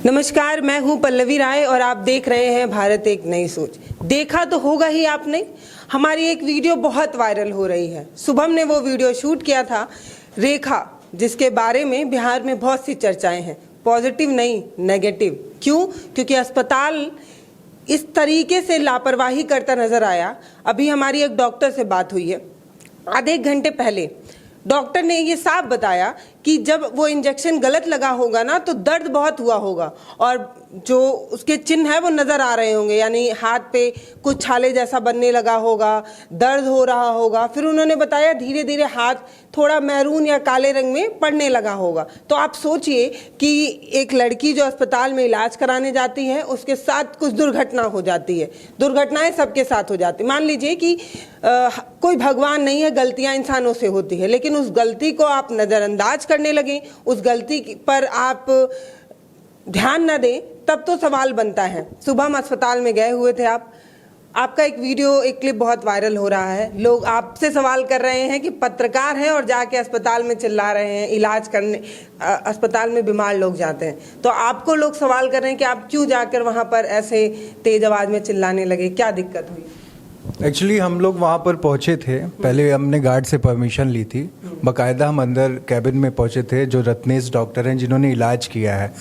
नमस्कार, मैं हूं पल्लवी राय और आप देख रहे हैं भारत एक नई सोच। देखा तो होगा ही आपने, हमारी एक वीडियो बहुत वायरल हो रही है। शुभम ने वो वीडियो शूट किया था, रेखा, जिसके बारे में बिहार में बहुत सी चर्चाएं हैं, पॉजिटिव नहीं नेगेटिव। क्यों? क्योंकि अस्पताल इस तरीके से लापरवाही करता नजर आया। अभी हमारी एक डॉक्टर से बात हुई है, आधे एक घंटे पहले डॉक्टर ने ये साफ बताया कि जब वो इंजेक्शन गलत लगा होगा ना तो दर्द बहुत हुआ होगा और जो उसके चिन्ह है वो नज़र आ रहे होंगे, यानी हाथ पे कुछ छाले जैसा बनने लगा होगा, दर्द हो रहा होगा। फिर उन्होंने बताया धीरे धीरे हाथ थोड़ा मैरून या काले रंग में पड़ने लगा होगा। तो आप सोचिए कि एक लड़की जो अस्पताल में इलाज कराने जाती है उसके साथ कुछ दुर्घटना हो जाती है। दुर्घटनाएं सबके साथ हो जाती। मान लीजिए कि कोई भगवान नहीं है, गलतियां इंसानों से होती है, लेकिन उस गलती को आप नज़रअंदाज करने लगे, उस गलती पर आप ध्यान न दें, तब तो सवाल बनता है। शुभम अस्पताल में गए हुए थे आपका एक वीडियो, एक क्लिप बहुत वायरल हो रहा है। लोग आपसे सवाल कर रहे हैं कि पत्रकार हैं और जाके अस्पताल में चिल्ला रहे हैं, इलाज करने अस्पताल में बीमार लोग जाते हैं, तो आपको लोग सवाल कर रहे हैं कि आप क्यों जाकर वहां पर ऐसे तेज आवाज में चिल्लाने लगे, क्या दिक्कत हुई? एक्चुअली हम लोग वहाँ पर पहुँचे थे, पहले हमने गार्ड से परमिशन ली थी, बाकायदा हम अंदर कैबिन में पहुँचे थे। जो रत्नेश डॉक्टर हैं जिन्होंने इलाज किया है,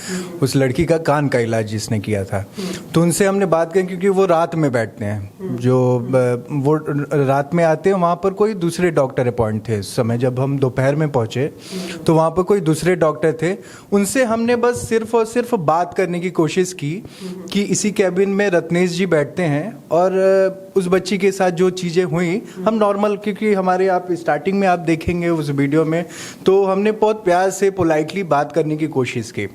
उस लड़की का कान का इलाज जिसने किया था, तो उनसे हमने बात की क्योंकि वो रात में बैठते हैं, जो वो रात में आते हैं। वहाँ पर कोई दूसरे डॉक्टर अपॉइंट थे उस समय, जब हम दोपहर में पहुँचे तो वहाँ पर कोई दूसरे डॉक्टर थे। उनसे हमने बस सिर्फ और सिर्फ बात करने की कोशिश की कि इसी कैबिन में रत्नेश जी बैठते हैं और उस बच्ची के साथ जो चीज़ें हुई, हम नॉर्मल, क्योंकि हमारे आप स्टार्टिंग में आप देखेंगे उस वीडियो में, तो हमने बहुत प्यार से पोलाइटली बात करने की कोशिश की।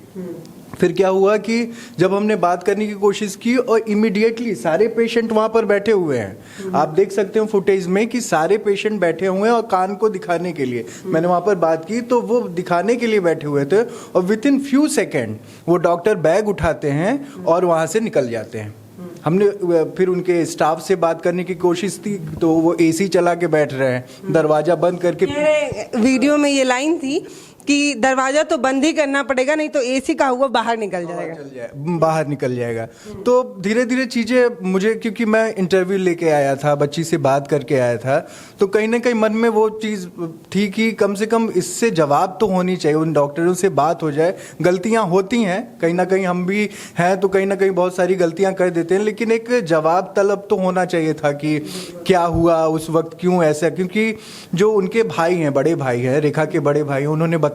फिर क्या हुआ कि जब हमने बात करने की कोशिश की और इमीडिएटली सारे पेशेंट वहाँ पर बैठे हुए हैं, आप देख सकते हो फुटेज में कि सारे पेशेंट बैठे हुए हैं और कान को दिखाने के लिए मैंने वहाँ पर बात की, तो वो दिखाने के लिए बैठे हुए थे और विद इन फ्यू सेकेंड वो डॉक्टर बैग उठाते हैं और वहाँ से निकल जाते हैं। हमने फिर उनके स्टाफ से बात करने की कोशिश की तो वो एसी चला के बैठ रहे हैं, दरवाजा बंद करके। वीडियो में ये लाइन थी कि दरवाजा तो बंद ही करना पड़ेगा, नहीं तो एसी का हुआ बाहर निकल जाएगा, बाहर निकल जाएगा। तो धीरे धीरे चीज़ें मुझे, क्योंकि मैं इंटरव्यू लेके आया था, बच्ची से बात करके आया था, तो कहीं ना कहीं मन में वो चीज़ थी कि कम से कम इससे जवाब तो होनी चाहिए, उन डॉक्टरों से बात हो जाए। गलतियां होती हैं, कहीं ना कहीं हम भी हैं तो कहीं ना कहीं बहुत सारी गलतियां कर देते हैं, लेकिन एक जवाब तलब तो होना चाहिए था कि क्या हुआ उस वक्त, क्यों ऐसा। क्योंकि जो उनके भाई हैं, बड़े भाई हैं, रेखा के बड़े भाई, उन्होंने बताया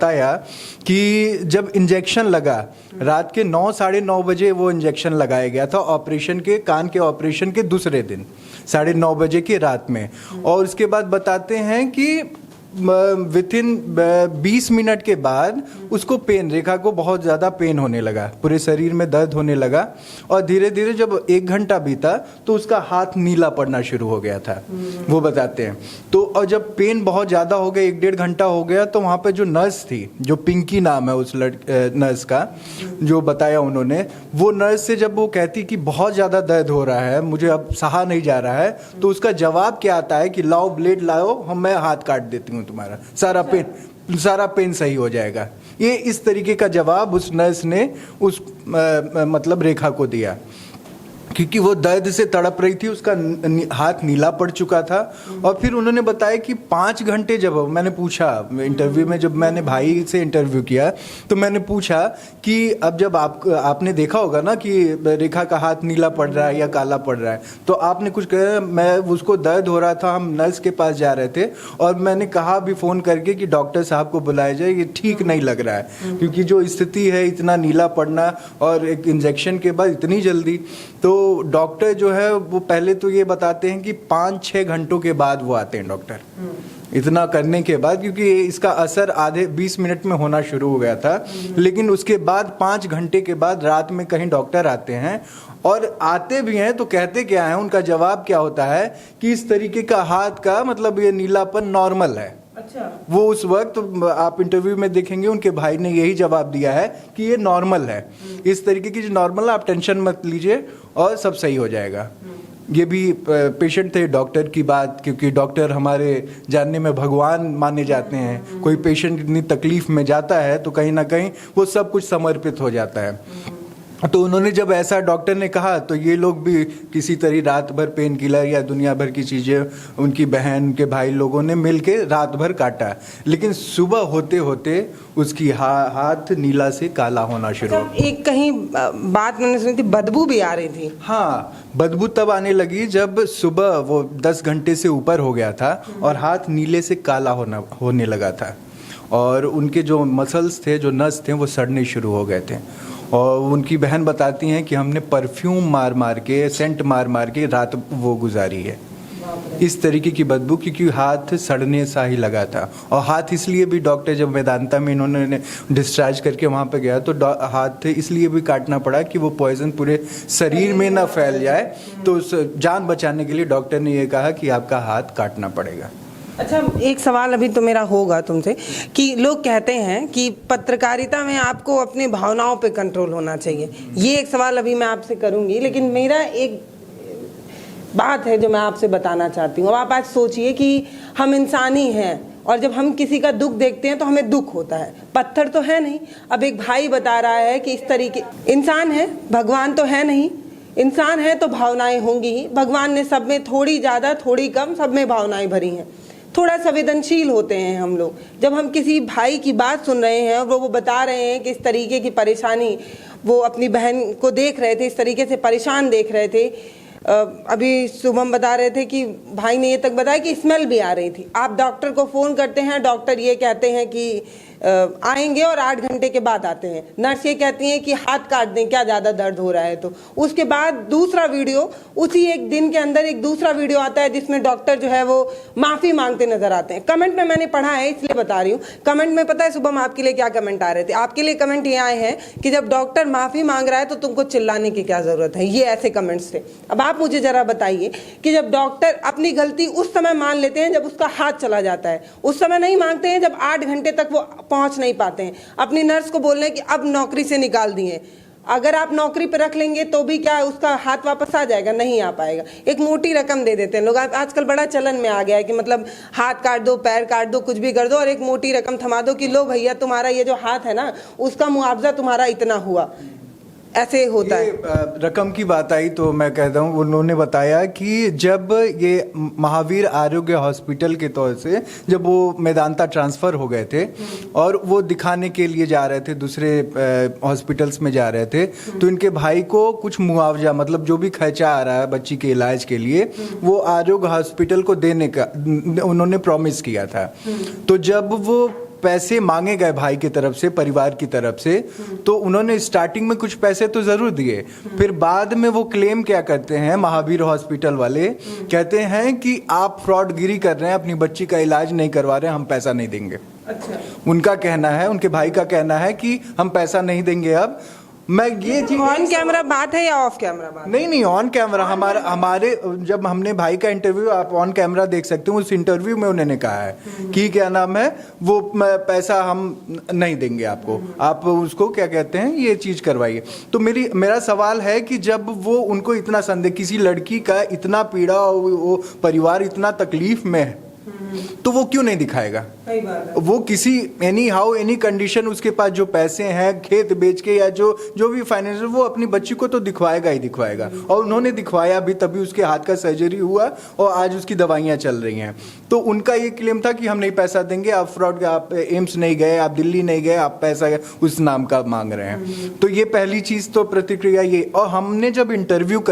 कि जब इंजेक्शन लगा रात के 9 साढ़े 9 बजे वो इंजेक्शन लगाया गया था, ऑपरेशन के, कान के ऑपरेशन के दूसरे दिन 9:30 बजे की रात में। और उसके बाद बताते हैं कि विद इन 20 मिनट के बाद उसको पेन, रेखा को बहुत ज़्यादा पेन होने लगा, पूरे शरीर में दर्द होने लगा और धीरे धीरे जब 1 घंटा बीता तो उसका हाथ नीला पड़ना शुरू हो गया था, वो बताते हैं। तो और जब पेन बहुत ज़्यादा हो गया, 1-1.5 घंटा हो गया, तो वहाँ पे जो नर्स थी, जो पिंकी नाम है उस नर्स का, जो बताया उन्होंने, वो नर्स से जब वो कहती कि बहुत ज़्यादा दर्द हो रहा है, मुझे अब सहा नहीं जा रहा है, तो उसका जवाब क्या आता है कि लाओ ब्लेड लाओ, मैं हाथ काट देती हूँ, तुम्हारा सारा पेन सही हो जाएगा। ये इस तरीके का जवाब उस नर्स ने उस मतलब रेखा को दिया, क्योंकि वो दर्द से तड़प रही थी, उसका हाथ नीला पड़ चुका था। और फिर उन्होंने बताया कि 5 घंटे, जब मैंने पूछा इंटरव्यू में, जब मैंने भाई से इंटरव्यू किया तो मैंने पूछा कि अब जब आपने देखा होगा ना कि रेखा का हाथ नीला पड़ रहा है या काला पड़ रहा है, तो आपने कुछ कहा? मैं, उसको दर्द हो रहा था, हम नर्स के पास जा रहे थे और मैंने कहा भी फ़ोन करके कि डॉक्टर साहब को बुलाया जाए, ये ठीक नहीं लग रहा है, क्योंकि जो स्थिति है, इतना नीला पड़ना और एक इंजेक्शन के बाद इतनी जल्दी। तो डॉक्टर जो है वो पहले तो ये बताते हैं कि 5-6 घंटों के बाद वो आते हैं डॉक्टर, इतना करने के बाद, क्योंकि इसका असर आधे 20 मिनट में होना शुरू हो गया था, लेकिन उसके बाद 5 घंटे के बाद रात में कहीं डॉक्टर आते हैं। और आते भी हैं तो कहते क्या है, उनका जवाब क्या होता है कि इस तरीके का हाथ का मतलब ये नीलापन नॉर्मल है। अच्छा। वो उस वक्त आप इंटरव्यू में देखेंगे उनके भाई ने यही जवाब दिया है कि ये नॉर्मल है, इस तरीके की जो नॉर्मल है, आप टेंशन मत लीजिए और सब सही हो जाएगा। ये भी पेशेंट थे, डॉक्टर की बात, क्योंकि डॉक्टर हमारे जानने में भगवान माने जाते हैं। कोई पेशेंट इतनी तकलीफ में जाता है तो कहीं ना कहीं वो सब कुछ समर्पित हो जाता है। तो उन्होंने जब ऐसा डॉक्टर ने कहा तो ये लोग भी किसी तरह रात भर पेन किलर या दुनिया भर की चीज़ें उनकी बहन उनके भाई लोगों ने मिल के रात भर काटा, लेकिन सुबह होते होते उसकी हाथ नीला से काला होना शुरू हो गया। एक कहीं बात मैंने सुनी थी, बदबू भी आ रही थी। हाँ, बदबू तब आने लगी जब सुबह वो 10 घंटे से ऊपर हो गया था और हाथ नीले से काला होने लगा था, और उनके जो मसल्स थे, जो नस थे, वो सड़ने शुरू हो गए थे। और उनकी बहन बताती हैं कि हमने परफ्यूम मार मार के, सेंट मार मार के रात वो गुजारी है, इस तरीके की बदबू, क्योंकि हाथ सड़ने सा ही लगा था। और हाथ इसलिए भी डॉक्टर जब वेदांता में इन्होंने डिस्चार्ज करके वहाँ पे गया तो हाथ इसलिए भी काटना पड़ा कि वो पॉइजन पूरे शरीर में ना फैल जाए, तो उस जान बचाने के लिए डॉक्टर ने ये कहा कि आपका हाथ काटना पड़ेगा। अच्छा, एक सवाल अभी तो मेरा होगा तुमसे कि लोग कहते हैं कि पत्रकारिता में आपको अपनी भावनाओं पे कंट्रोल होना चाहिए। ये एक सवाल अभी मैं आपसे करूंगी, लेकिन मेरा एक बात है जो मैं आपसे बताना चाहती हूँ। अब आप आज सोचिए कि हम इंसान ही हैं, और जब हम किसी का दुख देखते हैं तो हमें दुख होता है। पत्थर तो है नहीं। अब एक भाई बता रहा है कि इस तरीके इंसान है, भगवान तो है नहीं। इंसान है तो भावनाएं होंगी ही। भगवान ने सब में थोड़ी ज़्यादा थोड़ी कम सब में भावनाएं भरी हैं। थोड़ा संवेदनशील होते हैं हम लोग। जब हम किसी भाई की बात सुन रहे हैं और वो बता रहे हैं कि इस तरीके की परेशानी वो अपनी बहन को देख रहे थे, इस तरीके से परेशान देख रहे थे। अभी शुभम बता रहे थे कि भाई ने ये तक बताया कि स्मेल भी आ रही थी। आप डॉक्टर को फ़ोन करते हैं, डॉक्टर ये कहते हैं कि आएंगे और 8 घंटे के बाद आते हैं। नर्स ये कहती हैं कि हाथ काट दें, क्या ज़्यादा दर्द हो रहा है। तो उसके बाद दूसरा वीडियो, उसी एक दिन के अंदर एक दूसरा वीडियो आता है जिसमें डॉक्टर जो है वो माफ़ी मांगते नजर आते हैं। कमेंट में मैंने पढ़ा है इसलिए बता रही हूँ। कमेंट में पता है शुभम आपके लिए क्या कमेंट आ रहे थे? आपके लिए कमेंट ये आए हैं कि जब डॉक्टर माफ़ी मांग रहा है तो तुमको चिल्लाने की क्या ज़रूरत है। ये ऐसे कमेंट्स थे। अब आप मुझे ज़रा बताइए कि जब डॉक्टर अपनी गलती उस समय मान लेते हैं जब उसका हाथ चला जाता है, उस समय नहीं मांगते हैं जब 8 घंटे तक वो पहुंच नहीं पाते हैं। अपनी नर्स को बोल रहे हैं कि अब नौकरी से निकाल दिए। अगर आप नौकरी पे रख लेंगे तो भी क्या उसका हाथ वापस आ जाएगा? नहीं आ पाएगा। एक मोटी रकम दे देते हैं लोग। आजकल बड़ा चलन में आ गया है कि मतलब हाथ काट दो, पैर काट दो, कुछ भी कर दो और एक मोटी रकम थमा दो कि लो भैया तुम्हारा ये जो हाथ है ना उसका मुआवजा तुम्हारा इतना हुआ। ऐसे होता है। रकम की बात आई तो मैं कहता हूँ, उन्होंने बताया कि जब ये महावीर आरोग्य हॉस्पिटल के तौर से जब वो मेदांता ट्रांसफ़र हो गए थे और वो दिखाने के लिए जा रहे थे, दूसरे हॉस्पिटल्स में जा रहे थे, तो इनके भाई को कुछ मुआवजा, मतलब जो भी खर्चा आ रहा है बच्ची के इलाज के लिए, वो आरोग्य हॉस्पिटल को देने का उन्होंने प्रॉमिस किया था। तो जब वो पैसे मांगे गए भाई की तरफ से, परिवार की तरफ से, तो उन्होंने स्टार्टिंग में कुछ पैसे तो जरूर दिए, फिर बाद में वो क्लेम क्या करते हैं महावीर हॉस्पिटल वाले, कहते हैं कि आप फ्रॉडगिरी कर रहे हैं, अपनी बच्ची का इलाज नहीं करवा रहे हैं, हम पैसा नहीं देंगे। अच्छा। उनका कहना है, उनके भाई का कहना है कि हम पैसा नहीं देंगे। अब मैं ये चीज ऑन कैमरा बात है या ऑफ कैमरा बात? नहीं, ऑन कैमरा। हमारे जब हमने भाई का इंटरव्यू आप ऑन कैमरा देख सकते हो, उस इंटरव्यू में उन्होंने कहा है कि क्या नाम है वो पैसा हम नहीं देंगे आपको, आप उसको क्या कहते हैं ये चीज करवाइए। तो मेरा सवाल है कि जब वो उनको इतना संदेह, किसी लड़की का इतना पीड़ा, वो परिवार इतना तकलीफ में है, तो वो क्यों नहीं दिखाएगा? वो किसी एनी कंडीशन उसके पास जो पैसे हैं खेत बेच के या जो भी फाइनेंशियल, वो अपनी बच्ची को तो दिखवाएगा ही दिखवाएगा। और उन्होंने दिखवाया भी, तभी उसके हाथ का सर्जरी हुआ और आज उसकी दवाइयाँ चल रही हैं। तो उनका ये क्लेम था कि हम नहीं पैसा देंगे, आप फ्रॉड, आप एम्स नहीं गए, आप दिल्ली नहीं गए, आप पैसा उस नाम का मांग रहे हैं। तो ये पहली चीज़ तो प्रतिक्रिया ये। और हमने जब इंटरव्यू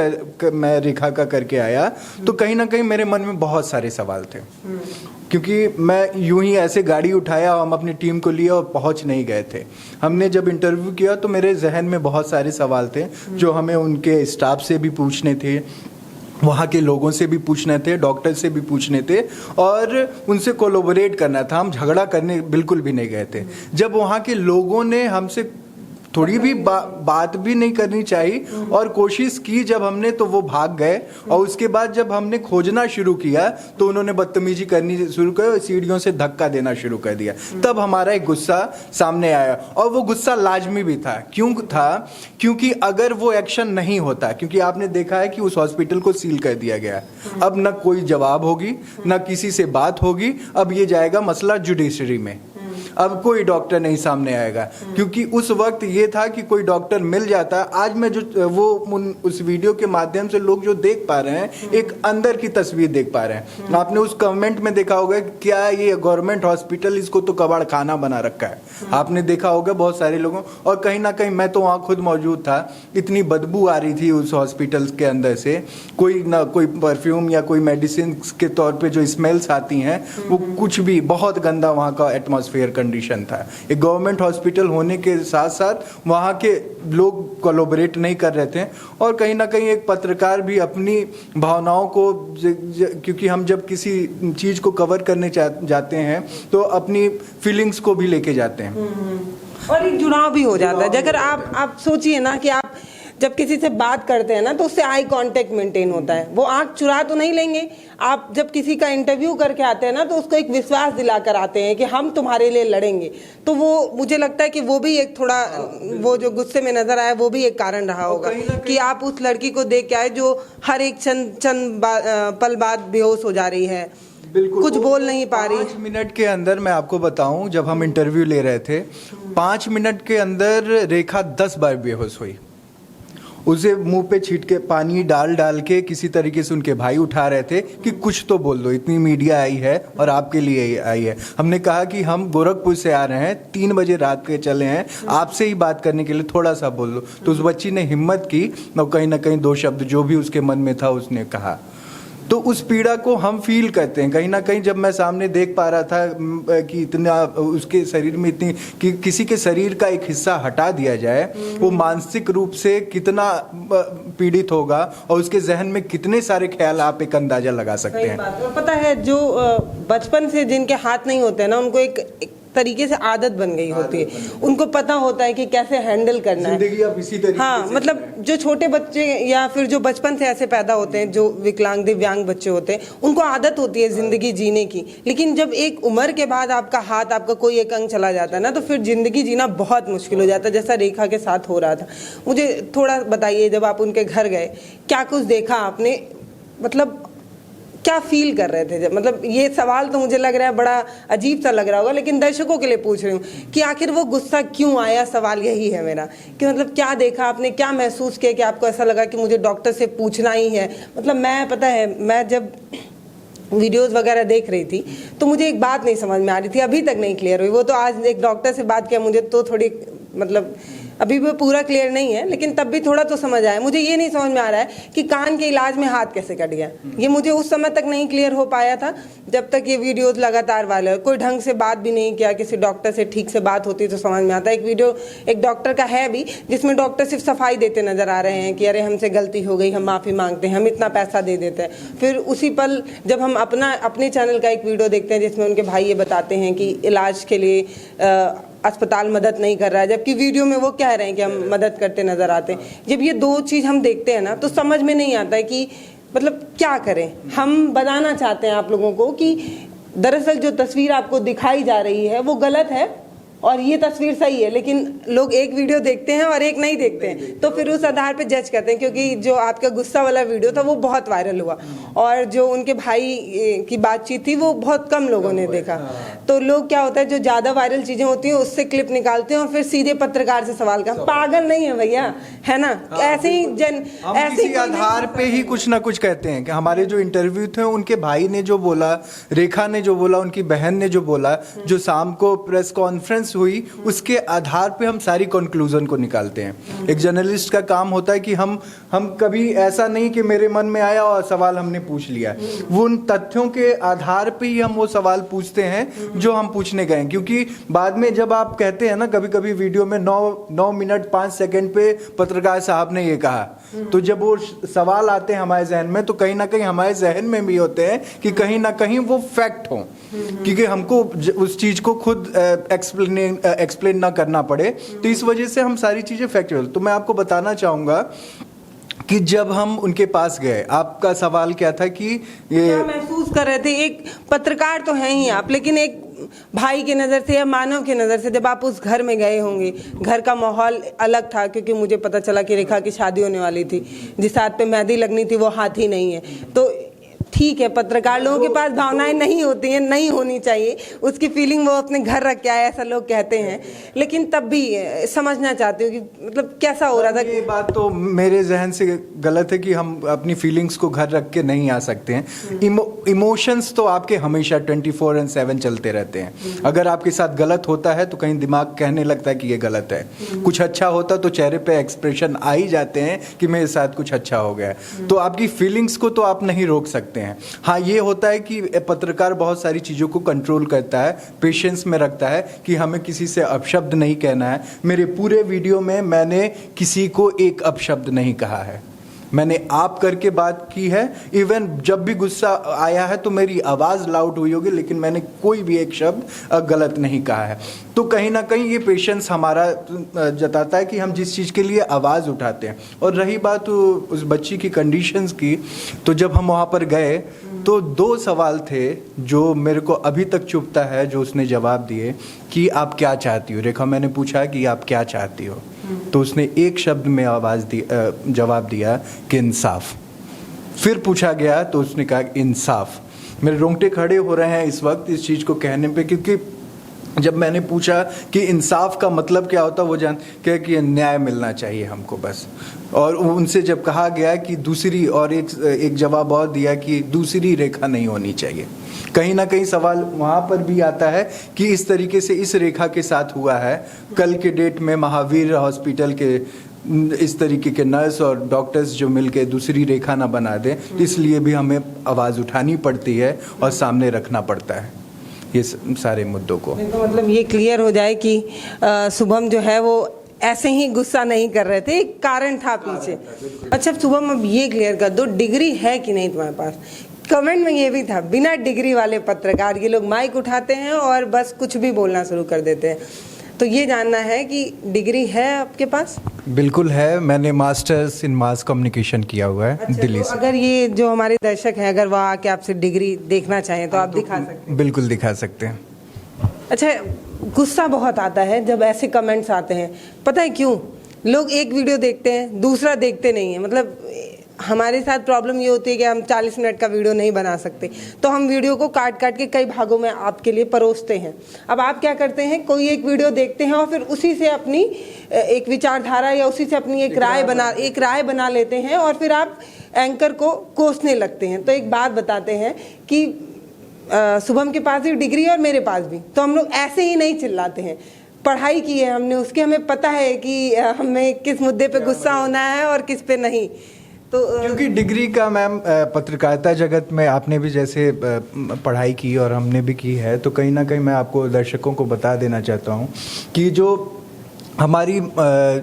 मैं रेखा का करके आया तो कहीं ना कहीं मेरे मन में बहुत सारे सवाल थे, क्योंकि मैं यूं ही ऐसे गाड़ी उठाया, हम अपनी टीम को लिया और पहुंच नहीं गए थे। हमने जब इंटरव्यू किया तो मेरे जहन में बहुत सारे सवाल थे जो हमें उनके स्टाफ से भी पूछने थे, वहाँ के लोगों से भी पूछने थे, डॉक्टर से भी पूछने थे और उनसे कोलैबोरेट करना था। हम झगड़ा करने बिल्कुल भी नहीं गए थे। जब वहाँ के लोगों ने हमसे थोड़ी भी बात भी नहीं करनी चाहिए और कोशिश की जब हमने, तो वो भाग गए। और उसके बाद जब हमने खोजना शुरू किया तो उन्होंने बदतमीजी करनी शुरू कर, सीढ़ियों से धक्का देना शुरू कर दिया। तब हमारा एक गुस्सा सामने आया और वो गुस्सा लाजमी भी था। क्यों था? क्योंकि अगर वो एक्शन नहीं होता, क्योंकि आपने देखा है कि उस हॉस्पिटल को सील कर दिया गया, अब न कोई जवाब होगी, न किसी से बात होगी, अब ये जाएगा मसला जुडिशरी में। अब कोई डॉक्टर नहीं सामने आएगा, क्योंकि उस वक्त ये था कि कोई डॉक्टर मिल जाता। आज मैं जो वो उस वीडियो के माध्यम से लोग जो देख पा रहे हैं, एक अंदर की तस्वीर देख पा रहे हैं। आपने उस कमेंट में देखा होगा, क्या ये गवर्नमेंट हॉस्पिटल, इसको तो कबाड़ खाना बना रखा है। आपने देखा होगा बहुत सारे लोगों, और कहीं ना कहीं मैं तो वहाँ खुद मौजूद था, इतनी बदबू आ रही थी उस हॉस्पिटल के अंदर से, कोई ना कोई परफ्यूम या कोई मेडिसिन के तौर पे जो स्मेल्स आती हैं, वो कुछ भी बहुत गंदा वहाँ का एटमॉस्फेयर कंडीशन था। एक गवर्नमेंट हॉस्पिटल होने के साथ साथ वहाँ के लोग कोलैबोरेट नहीं कर रहे थे, और कहीं ना कहीं एक पत्रकार भी अपनी भावनाओं को, क्योंकि हम जब किसी चीज़ को कवर करने जाते हैं तो अपनी फीलिंग्स को भी लेके जाते हैं, और एक जुड़ाव भी हो जाता है। अगर आप सोचिए ना कि आप जब किसी से बात करते हैं ना, तो उससे आई कांटेक्ट मेंटेन होता है। वो आंख चुरा तो नहीं लेंगे। आप जब किसी का इंटरव्यू करके आते हैं ना, तो उसको एक विश्वास दिलाकर आते हैं कि हम तुम्हारे लिए लड़ेंगे। तो वो मुझे लगता है कि वो भी एक थोड़ा, वो जो गुस्से में नजर आया, वो भी एक कारण रहा होगा कि आप उस लड़की को देख के आए जो हर एक चंद पल बाद बेहोश हो जा रही है, बिल्कुल कुछ बोल नहीं पा रही। 5 मिनट के अंदर, मैं आपको बताऊं, जब हम इंटरव्यू ले रहे थे, 5 मिनट के अंदर रेखा 10 बार बेहोश हुई। उसे मुंह पे छीट के पानी डाल के किसी तरीके से उनके भाई उठा रहे थे कि कुछ तो बोल दो, इतनी मीडिया आई है और आपके लिए आई है। हमने कहा कि हम गोरखपुर से आ रहे हैं, 3 बजे रात के चले हैं, आपसे ही बात करने के लिए, थोड़ा सा बोल दो। तो उस बच्ची ने हिम्मत की और कहीं ना कहीं 2 शब्द जो भी उसके मन में था उसने कहा। तो उस पीड़ा को हम फील करते हैं कहीं ना कहीं। जब मैं सामने देख पा रहा था कि इतना उसके शरीर में इतनी, कि किसी के शरीर का एक हिस्सा हटा दिया जाए, वो मानसिक रूप से कितना पीड़ित होगा और उसके जहन में कितने सारे ख्याल, आप एक अंदाजा लगा सकते हैं। और पता है, जो बचपन से जिनके हाथ नहीं होते हैं ना, उनको एक तरीके से आदत बन गई होती है। उनको पता होता है कि कैसे हैंडल करना है जिंदगी। अब इसी तरीके हाँ, मतलब जो छोटे बच्चे या फिर जो बचपन से ऐसे पैदा होते हैं, जो विकलांग दिव्यांग बच्चे होते हैं, उनको आदत होती है जिंदगी जीने की। लेकिन जब एक उम्र के बाद आपका हाथ, आपका कोई एक अंग चला जाता है ना, तो फिर जिंदगी जीना बहुत मुश्किल हो जाता है, जैसा रेखा के साथ हो रहा था। मुझे थोड़ा बताइए, जब आप उनके घर गए, क्या कुछ देखा आपने, मतलब क्या फील कर रहे थे? जब, मतलब ये सवाल तो मुझे लग रहा है बड़ा अजीब सा लग रहा होगा, लेकिन दर्शकों के लिए पूछ रही हूँ कि आखिर वो गुस्सा क्यों आया। सवाल यही है मेरा कि मतलब क्या देखा आपने, क्या महसूस किया कि आपको ऐसा लगा कि मुझे डॉक्टर से पूछना ही है। मतलब मैं, पता है, मैं जब वीडियोस वगैरह देख रही थी तो मुझे एक बात नहीं समझ में आ रही थी, अभी तक नहीं क्लियर हुई। वो तो आज एक डॉक्टर से बात किया, मुझे तो थोड़ी, मतलब अभी भी पूरा क्लियर नहीं है, लेकिन तब भी थोड़ा तो समझ आया। मुझे ये नहीं समझ में आ रहा है कि कान के इलाज में हाथ कैसे कट गया। ये मुझे उस समय तक नहीं क्लियर हो पाया था, जब तक ये वीडियोस लगातार वायरल। कोई ढंग से बात भी नहीं किया, किसी डॉक्टर से ठीक से बात होती तो समझ में आता। एक वीडियो एक डॉक्टर का है भी, जिसमें डॉक्टर सिर्फ सफाई देते नजर आ रहे हैं कि अरे हमसे गलती हो गई, हम माफ़ी मांगते हैं, हम इतना पैसा दे देते हैं। फिर उसी पल जब हम अपने चैनल का एक वीडियो देखते हैं जिसमें उनके भाई ये बताते हैं कि इलाज के लिए अस्पताल मदद नहीं कर रहा है, जबकि वीडियो में वो कह रहे हैं कि हम मदद करते नजर आते हैं। जब ये 2 चीज़ हम देखते हैं ना, तो समझ में नहीं आता है कि मतलब क्या करें। हम बताना चाहते हैं आप लोगों को कि दरअसल जो तस्वीर आपको दिखाई जा रही है वो गलत है और ये तस्वीर सही है, लेकिन लोग एक वीडियो देखते हैं और एक नहीं देखते हैं, तो फिर उस आधार पे जज करते हैं। क्योंकि जो आपका गुस्सा वाला वीडियो था वो बहुत वायरल हुआ, और जो उनके भाई की बातचीत थी वो बहुत कम लोगों ने देखा। तो लोग, क्या होता है, जो ज़्यादा वायरल चीज़ें होती हैं उससे क्लिप निकालते हैं और फिर सीधे पत्रकार से सवाल कर। पागल नहीं है भैया, है ना? ऐसे ही ऐसे आधार पे ही कुछ ना कुछ कहते हैं कि हमारे जो इंटरव्यू थे, उनके भाई ने जो बोला, रेखा ने जो बोला, उनकी बहन ने जो बोला, जो शाम को प्रेस कॉन्फ्रेंस हुई, उसके आधार पे हम सारी कंक्लूजन को निकालते हैं। एक जर्नलिस्ट का काम होता है कि हम कभी ऐसा नहीं कि मेरे मन में आया और सवाल हमने पूछ लिया, वो उन तथ्यों के आधार पे ही हम वो सवाल पूछते हैं जो हम पूछने गए। क्योंकि बाद में जब आप कहते हैं ना, कभी कभी वीडियो में 9 मिनट 5 सेकंड पे पत्रकार साहब ने ये कहा, तो जब वो सवाल आते हैं हमारे जहन में, तो कहीं ना कहीं हमारे जहन में भी होते हैं कि कहीं ना कहीं वो फैक्ट हो, क्योंकि हमको उस चीज को खुद एक्सप्लेन ना करना पड़े। तो इस वजह से हम सारी चीजें फैक्चुअल। तो मैं आपको बताना चाहूंगा कि जब हम उनके पास गए, आपका सवाल क्या था कि ये क्या महसूस कर रहे थे? एक पत्रकार तो हैं ही आप, लेकिन एक भाई की नज़र से या मानव की नज़र से जब आप उस घर में गए होंगे, घर का माहौल अलग था, क्योंकि मुझे पता चला कि रेखा की शादी होने वाली थी, जिस हाथ पे मेहंदी लगनी थी वो हाथ ही नहीं है। तो ठीक है, पत्रकार लोगों के पास भावनाएं नहीं होती हैं, नहीं होनी चाहिए, उसकी फीलिंग वो अपने घर रख के आए, ऐसा लोग कहते हैं, लेकिन तब भी समझना चाहती हूँ कि मतलब कैसा हो रहा था। ये बात तो मेरे जहन से गलत है कि हम अपनी फीलिंग्स को घर रख के नहीं आ सकते हैं। इमोशंस तो आपके हमेशा 24/7 चलते रहते हैं। अगर आपके साथ गलत होता है तो कहीं दिमाग कहने लगता है कि ये गलत है, कुछ अच्छा होता तो चेहरे पे एक्सप्रेशन आ ही जाते हैं कि मेरे साथ कुछ अच्छा हो गया है। तो आपकी फीलिंग्स को तो आप नहीं रोक सकते हैं। हाँ, ये होता है कि पत्रकार बहुत सारी चीज़ों को कंट्रोल करता है, पेशेंस में रखता है कि हमें किसी से अपशब्द नहीं कहना है। मेरे पूरे वीडियो में मैंने किसी को एक अपशब्द नहीं कहा है, मैंने आप करके बात की है। इवन जब भी गुस्सा आया है तो मेरी आवाज़ लाउड हुई होगी, लेकिन मैंने कोई भी एक शब्द गलत नहीं कहा है। तो कहीं ना कहीं ये पेशेंस हमारा जताता है कि हम जिस चीज़ के लिए आवाज़ उठाते हैं। और रही बात उस बच्ची की कंडीशंस की, तो जब हम वहाँ पर गए तो 2 सवाल थे जो मेरे को अभी तक चुभता है, जो उसने जवाब दिए कि आप क्या चाहती हो। रेखा, मैंने पूछा कि आप क्या चाहती हो, तो उसने एक शब्द में जवाब दिया कि इंसाफ। फिर पूछा गया तो उसने कहा इंसाफ। मेरे रोंगटे खड़े हो रहे हैं इस वक्त इस चीज़ को कहने पे, क्योंकि जब मैंने पूछा कि इंसाफ का मतलब क्या होता, वो जान कहे कि न्याय मिलना चाहिए हमको बस। और उनसे जब कहा गया कि दूसरी, और एक जवाब और दिया कि दूसरी रेखा नहीं होनी चाहिए। कहीं ना कहीं सवाल वहाँ पर भी आता है कि इस तरीके से इस रेखा के साथ हुआ है, कल के डेट में महावीर हॉस्पिटल के इस तरीके के नर्स और डॉक्टर्स जो मिलके दूसरी रेखा ना बना दें, इसलिए भी हमें आवाज़ उठानी पड़ती है और सामने रखना पड़ता है ये सारे मुद्दों को। तो मतलब ये क्लियर हो जाए कि शुभम जो है वो ऐसे ही गुस्सा नहीं कर रहे थे, एक कारण था पीछे। अच्छा शुभम, अब ये क्लियर कर दो, डिग्री है कि नहीं तुम्हारे पास? कमेंट में ये भी था, बिना डिग्री वाले पत्रकार, ये लोग माइक उठाते हैं और बस कुछ भी बोलना शुरू कर देते हैं। तो ये जानना है कि डिग्री है आपके पास? बिल्कुल है, मैंने मास्टर्स इन मास कम्युनिकेशन किया हुआ है। अच्छा, दिल्ली तो से। अगर ये जो हमारे दर्शक हैं, अगर वह आके आपसे डिग्री देखना चाहें तो आप दिखा सकते हैं? बिल्कुल दिखा सकते हैं। अच्छा, गुस्सा बहुत आता है जब ऐसे कमेंट्स आते हैं, पता है क्यों? लोग एक वीडियो देखते हैं, दूसरा देखते नहीं है। मतलब हमारे साथ प्रॉब्लम ये होती है कि हम 40 मिनट का वीडियो नहीं बना सकते, तो हम वीडियो को काट काट के कई भागों में आपके लिए परोसते हैं। अब आप क्या करते हैं, कोई एक वीडियो देखते हैं और फिर उसी से अपनी एक विचारधारा या उसी से अपनी एक राय बना लेते हैं और फिर आप एंकर को कोसने लगते हैं। तो एक बात बताते हैं कि शुभम के पास भी डिग्री और मेरे पास भी, तो हम लोग ऐसे ही नहीं चिल्लाते हैं। पढ़ाई की है हमने, उसके हमें पता है कि हमें किस मुद्दे पे गुस्सा होना है और किस पे नहीं। तो क्योंकि डिग्री का मैम पत्रकारिता जगत में आपने भी जैसे पढ़ाई की और हमने भी की है, तो कहीं ना कहीं मैं आपको दर्शकों को बता देना चाहता हूँ कि जो हमारी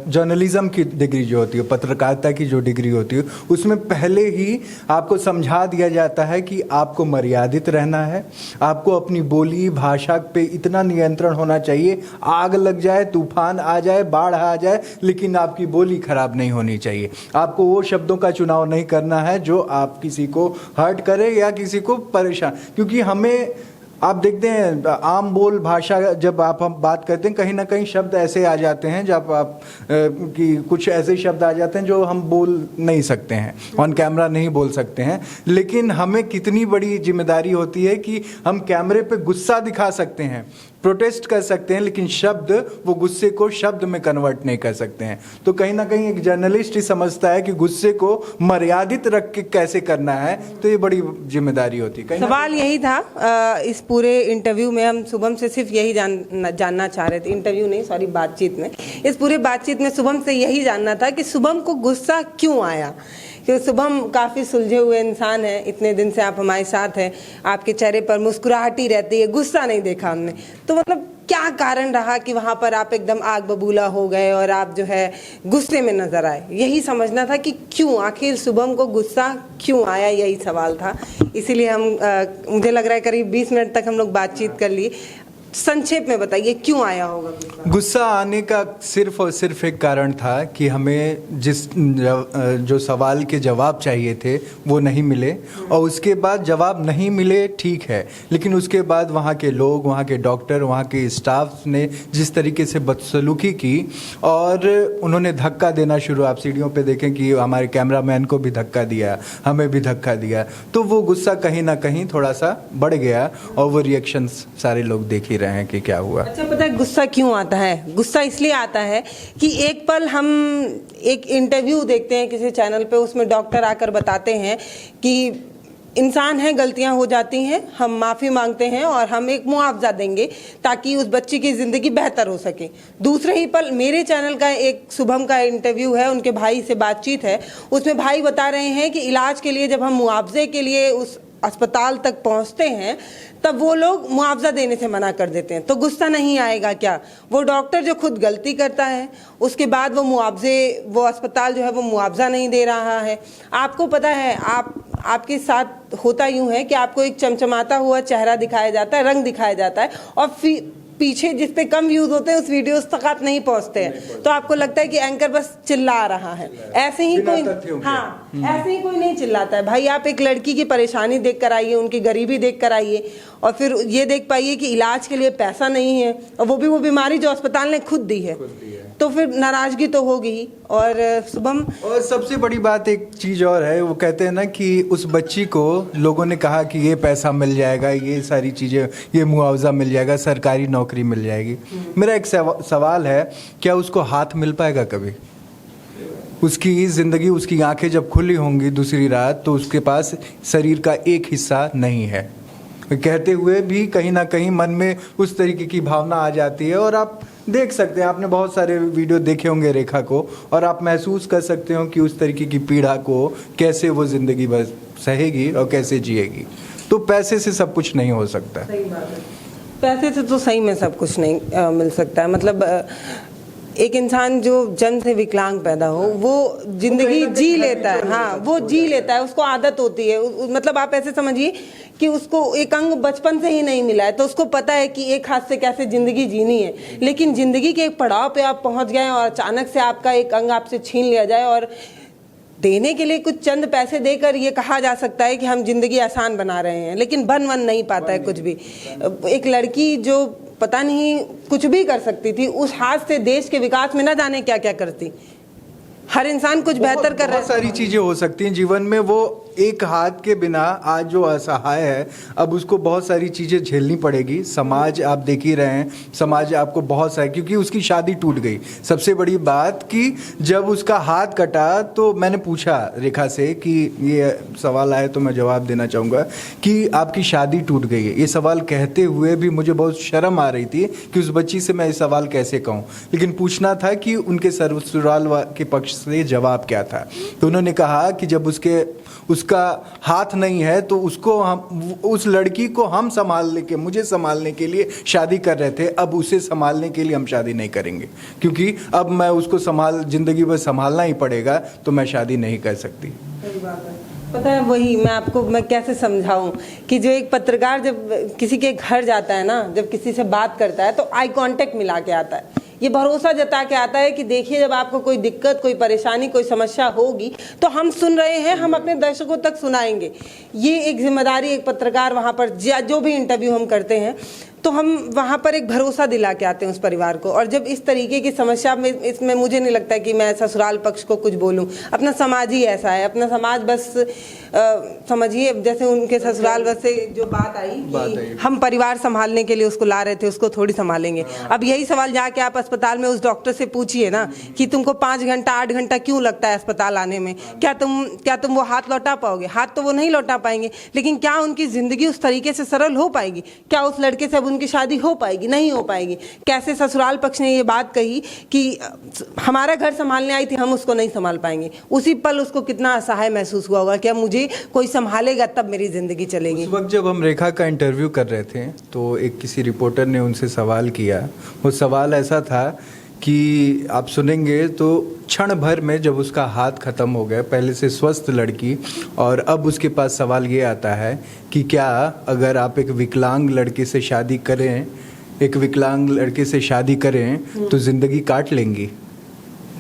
जर्नलिज्म की डिग्री जो होती है, पत्रकारिता की जो डिग्री होती है, उसमें पहले ही आपको समझा दिया जाता है कि आपको मर्यादित रहना है, आपको अपनी बोली भाषा पे इतना नियंत्रण होना चाहिए, आग लग जाए, तूफान आ जाए, बाढ़ आ जाए, लेकिन आपकी बोली खराब नहीं होनी चाहिए। आपको वो शब्दों का चुनाव नहीं करना है जो आप किसी को हर्ट करे या किसी को परेशान, क्योंकि हमें आप देखते हैं आम बोल भाषा जब हम बात करते हैं, कहीं ना कहीं शब्द ऐसे आ जाते हैं जब आप कि कुछ ऐसे शब्द आ जाते हैं जो हम बोल नहीं सकते हैं, ऑन कैमरा नहीं बोल सकते हैं। लेकिन हमें कितनी बड़ी जिम्मेदारी होती है कि हम कैमरे पे गुस्सा दिखा सकते हैं, प्रोटेस्ट कर सकते हैं, लेकिन शब्द, वो गुस्से को शब्द में कन्वर्ट नहीं कर सकते हैं। तो कहीं ना कहीं एक जर्नलिस्ट ही समझता है कि गुस्से को मर्यादित रख के कैसे करना है, तो ये बड़ी जिम्मेदारी होती है। सवाल यही था इस पूरे इंटरव्यू में, हम शुभम से सिर्फ यही जानना चाह रहे थे, इंटरव्यू नहीं सॉरी बातचीत में, इस पूरे बातचीत में शुभम से यही जानना था कि शुभम को गुस्सा क्यों आया। क्योंकि शुभम काफ़ी सुलझे हुए इंसान है, इतने दिन से आप हमारे साथ हैं, आपके चेहरे पर मुस्कुराहट ही रहती है, गुस्सा नहीं देखा हमने। तो मतलब क्या कारण रहा कि वहाँ पर आप एकदम आग बबूला हो गए और आप जो है गुस्से में नजर आए? यही समझना था कि क्यों, आखिर शुभम को गुस्सा क्यों आया, यही सवाल था। इसीलिए हम मुझे लग रहा है करीब 20 मिनट तक हम लोग बातचीत कर ली। संक्षेप में बताइए क्यों आया होगा गुस्सा? गुस्सा आने का सिर्फ और सिर्फ एक कारण था कि हमें जो सवाल के जवाब चाहिए थे वो नहीं मिले, और उसके बाद जवाब नहीं मिले ठीक है, लेकिन उसके बाद वहाँ के लोग, वहाँ के डॉक्टर, वहाँ के स्टाफ ने जिस तरीके से बदसलूकी की और उन्होंने धक्का देना शुरू, आप सीढ़ियों पे देखें कि हमारे कैमरामैन को भी धक्का दिया, हमें भी धक्का दिया, तो वो गुस्सा कहीं ना कहीं थोड़ा सा बढ़ गया और वो रिएक्शंस सारे लोग देख ही रहे हैं कि क्या हुआ। अच्छा, पता है गुस्सा क्यों आता है? गुस्सा इसलिए आता है कि एक पल हम एक इंटरव्यू देखते हैं किसी चैनल पे, उसमें डॉक्टर आकर बताते हैं कि इंसान है, गलतियां हो जाती हैं, हम माफ़ी मांगते हैं और हम एक मुआवजा देंगे ताकि उस बच्ची की ज़िंदगी बेहतर हो सके। दूसरे ही पल मेरे चैनल का एक शुभम का इंटरव्यू है, उनके भाई से बातचीत है, उसमें भाई बता रहे हैं कि इलाज के लिए जब हम मुआवजे के लिए उस अस्पताल तक पहुंचते हैं तब वो लोग मुआवजा देने से मना कर देते हैं। तो गुस्सा नहीं आएगा क्या? वो डॉक्टर जो खुद गलती करता है उसके बाद वो अस्पताल जो है वो मुआवजा नहीं दे रहा है। आपको पता है, आपके साथ होता यूं है कि आपको एक चमचमाता हुआ चेहरा दिखाया जाता है, रंग दिखाया जाता है, और पीछे जिस पे कम व्यूज होते हैं उस वीडियोस तक आप नहीं पहुंचते हैं, तो आपको लगता है कि एंकर बस चिल्ला रहा है। ऐसे ही कोई ऐसे ही कोई नहीं चिल्लाता है भाई। आप एक लड़की की परेशानी देख कर आइए, उनकी गरीबी देख कर आइए, और फिर ये देख पाइए कि इलाज के लिए पैसा नहीं है, और वो बीमारी जो अस्पताल ने खुद दी है, तो फिर नाराजगी तो होगी ही। और शुभम, और सबसे बड़ी बात एक चीज और है, वो कहते हैं ना कि उस बच्ची को लोगों ने कहा कि ये पैसा मिल जाएगा, ये सारी चीजें, ये मुआवजा मिल जाएगा, सरकारी नौकरी मिल जाएगी। मेरा एक सवाल है, क्या उसको हाथ मिल पाएगा कभी? उसकी जिंदगी, उसकी आंखें जब खुली होंगी दूसरी रात, तो उसके पास शरीर का एक हिस्सा नहीं है। कहते हुए भी कहीं ना कहीं मन में उस तरीके की भावना आ जाती है, और आप देख सकते हैं, आपने बहुत सारे वीडियो देखे होंगे रेखा को, और आप महसूस कर सकते हो कि उस तरीके की पीड़ा को कैसे वो जिंदगी भर सहेगी और कैसे जिएगी। तो पैसे से सब कुछ नहीं हो सकता। सही बात है, पैसे से तो सही में सब कुछ नहीं मिल सकता है। मतलब एक इंसान जो जन्म से विकलांग पैदा हो, वो जिंदगी जी लेता है। हाँ, वो जी लेता है, उसको आदत होती है। मतलब आप ऐसे समझिए कि उसको एक अंग बचपन से ही नहीं मिला है, तो उसको पता है कि एक हाथ से कैसे जिंदगी जीनी है। लेकिन जिंदगी के एक पड़ाव पे आप पहुंच गए और अचानक से आपका एक अंग आपसे छीन लिया जाए, और देने के लिए कुछ चंद पैसे देकर ये कहा जा सकता है कि हम जिंदगी आसान बना रहे हैं, लेकिन बन नहीं पाता है कुछ भी। एक लड़की जो पता नहीं कुछ भी कर सकती थी, उस हाथ से देश के विकास में न जाने क्या क्या करती। हर इंसान कुछ बेहतर कर रहा है। बहुत सारी चीजें हो सकती हैं जीवन में। वो एक हाथ के बिना आज जो असहाय है, अब उसको बहुत सारी चीजें झेलनी पड़ेगी। समाज, आप देख ही रहे हैं, समाज आपको बहुत सारी, क्योंकि उसकी शादी टूट गई। सबसे बड़ी बात कि जब उसका हाथ कटा, तो मैंने पूछा रेखा से कि ये सवाल आया तो मैं जवाब देना चाहूँगा कि आपकी शादी टूट गई है। ये सवाल कहते हुए भी मुझे बहुत शर्म आ रही थी कि उस बच्ची से मैं ये सवाल कैसे कहूँ, लेकिन पूछना था कि उनके ससुराल के पक्ष से जवाब क्या था। तो उन्होंने कहा कि जब उसका हाथ नहीं है, तो उसको उस लड़की को हम मुझे संभालने के लिए शादी कर रहे थे, अब उसे संभालने के लिए हम शादी नहीं करेंगे, क्योंकि अब मैं उसको जिंदगी भर संभालना ही पड़ेगा, तो मैं शादी नहीं कर सकती। सही बात है। पता है, वही मैं कैसे समझाऊं कि जो एक पत्रकार जब किसी के घर जाता है ना, जब किसी से बात करता है, तो आई कांटेक्ट मिला के आता है, ये भरोसा जता के आता है कि देखिए जब आपको कोई दिक्कत, कोई परेशानी, कोई समस्या होगी तो हम सुन रहे हैं, हम अपने दर्शकों तक सुनाएंगे। ये एक जिम्मेदारी एक पत्रकार वहाँ पर जो भी इंटरव्यू हम करते हैं, तो हम वहाँ पर एक भरोसा दिला के आते हैं उस परिवार को। और जब इस तरीके की समस्या में, इसमें मुझे नहीं लगता कि मैं ससुराल पक्ष को कुछ बोलूँ। अपना समाज ही ऐसा है, अपना समाज बस समझिए, जैसे उनके ससुराल बस से जो बात आई कि हम परिवार संभालने के लिए उसको ला रहे थे, उसको थोड़ी संभालेंगे। अब यही सवाल जाके आप अस्पताल में उस डॉक्टर से पूछिए ना कि तुमको 5 घंटा 8 घंटा क्यों लगता है अस्पताल आने में, क्या तुम वो हाथ लौटा पाओगे? हाथ तो वो नहीं लौटा पाएंगे, लेकिन क्या उनकी जिंदगी उस तरीके से सरल हो पाएगी? क्या उस लड़के से अब उनकी शादी हो पाएगी? नहीं हो पाएगी। कैसे ससुराल पक्ष ने ये बात कही कि हमारा घर संभालने आई थी, हम उसको नहीं संभाल पाएंगे। उसी पल उसको कितना असहाय महसूस हुआ होगा, क्या मुझे कोई संभालेगा तब मेरी जिंदगी चलेगी। उस वक्त जब हम रेखा का इंटरव्यू कर रहे थे, तो एक किसी रिपोर्टर ने उनसे सवाल किया। वो सवाल ऐसा था कि आप सुनेंगे तो क्षण भर में जब उसका हाथ खत्म हो गया, पहले से स्वस्थ लड़की, और अब उसके पास सवाल ये आता है कि क्या अगर आप एक विकलांग लड़के से शादी करें, एक विकलांग लड़के से शादी करें तो जिंदगी काट लेंगी।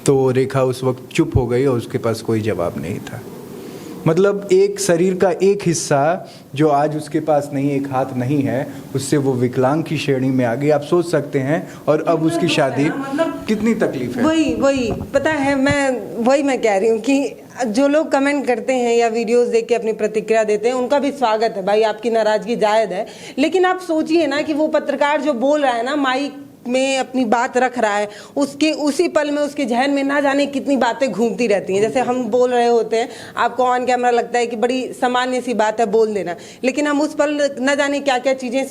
तो रेखा उस वक्त चुप हो गई और उसके पास कोई जवाब नहीं था। मतलब एक शरीर का एक हिस्सा जो आज उसके पास नहीं, एक हाथ नहीं है, उससे वो विकलांग की श्रेणी में आ गई। आप सोच सकते हैं। और अब उसकी शादी, कितनी तकलीफ है। वही पता है, मैं कह रही हूँ कि जो लोग कमेंट करते हैं या वीडियोस देख के अपनी प्रतिक्रिया देते हैं, उनका भी स्वागत है भाई, आपकी नाराजगी जायज है। लेकिन आप सोचिए ना कि वो पत्रकार जो बोल रहा है ना, माइक में अपनी बात रख रहा है, उसके उसी पल में उसके जहन में ना जाने कितनी बातें घूमती रहती हैं। जैसे हम बोल रहे होते हैं, आपको ऑन कैमरा लगता है कि बड़ी सामान्य सी बात है बोल देना, लेकिन हम उस पल ना जाने क्या क्या चीज़ें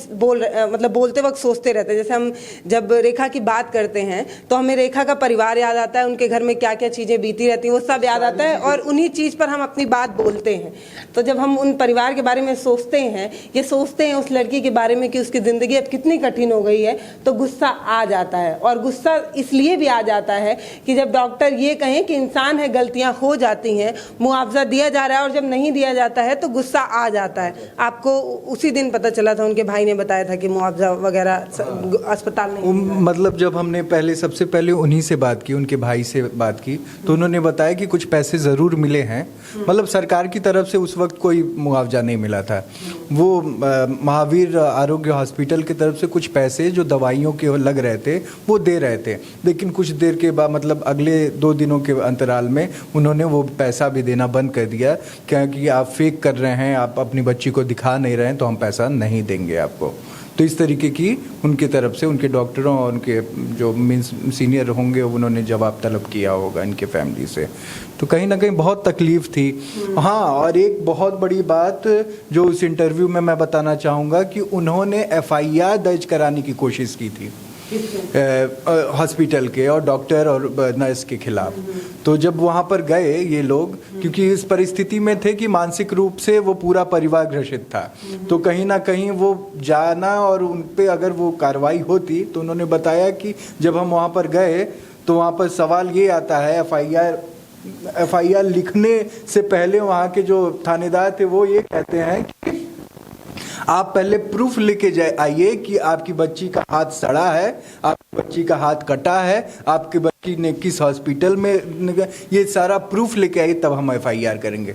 मतलब बोलते वक्त सोचते रहते हैं। जैसे हम जब रेखा की बात करते हैं तो हमें रेखा का परिवार याद आता है, उनके घर में क्या क्या चीज़ें बीती रहती हैं वो सब याद आता है, और उन्हीं चीज़ पर हम अपनी बात बोलते हैं। तो जब हम उन परिवार के बारे में सोचते हैं, ये सोचते हैं उस लड़की के बारे में कि उसकी ज़िंदगी अब कितनी कठिन हो गई है, तो गुस्सा आ जाता है। और गुस्सा इसलिए भी आ जाता है कि जब डॉक्टर ये कहें कि इंसान है, गलतियां हो जाती हैं, मुआवजा दिया जा रहा है, और जब नहीं दिया जाता है तो गुस्सा आ जाता है। आपको उसी दिन पता चला था, उनके भाई ने बताया था कि मुआवजा वगैरह अस्पताल नहीं। मतलब जब हमने सबसे पहले उन्हीं से बात की, उनके भाई से बात की, तो उन्होंने बताया कि कुछ पैसे ज़रूर मिले हैं। मतलब सरकार की तरफ से उस वक्त कोई मुआवजा नहीं मिला था। वो महावीर आरोग्य हॉस्पिटल की तरफ से कुछ पैसे जो दवाइयों के लग रहे थे वो दे रहे थे, लेकिन कुछ देर के बाद, मतलब अगले 2 दिनों के अंतराल में उन्होंने वो पैसा भी देना बंद कर दिया, क्योंकि आप फेक कर रहे हैं, आप अपनी बच्ची को दिखा नहीं रहे हैं, तो हम पैसा नहीं देंगे आपको। तो इस तरीके की उनकी तरफ से, उनके डॉक्टरों और उनके जो मीन्स सीनियर होंगे, उन्होंने जवाब तलब किया होगा इनके फैमिली से। तो कहीं ना कहीं बहुत तकलीफ थी। हाँ, और एक बहुत बड़ी बात जो उस इंटरव्यू में मैं बताना चाहूँगा कि उन्होंने FIR दर्ज कराने की कोशिश की थी हॉस्पिटल के और डॉक्टर और नर्स के खिलाफ। तो जब वहाँ पर गए ये लोग, क्योंकि इस परिस्थिति में थे कि मानसिक रूप से वो पूरा परिवार ग्रसित था, तो कहीं ना कहीं वो जाना और उन पे अगर वो कार्रवाई होती, तो उन्होंने बताया कि जब हम वहाँ पर गए तो वहाँ पर सवाल ये आता है, FIR लिखने से पहले वहाँ के जो थानेदार थे वो ये कहते हैं कि आप पहले प्रूफ लेके आइए कि आपकी बच्ची का हाथ सड़ा है, आपकी बच्ची का हाथ कटा है, आपकी बच्ची ने किस हॉस्पिटल में, ये सारा प्रूफ लेके आइए, तब हम FIR करेंगे।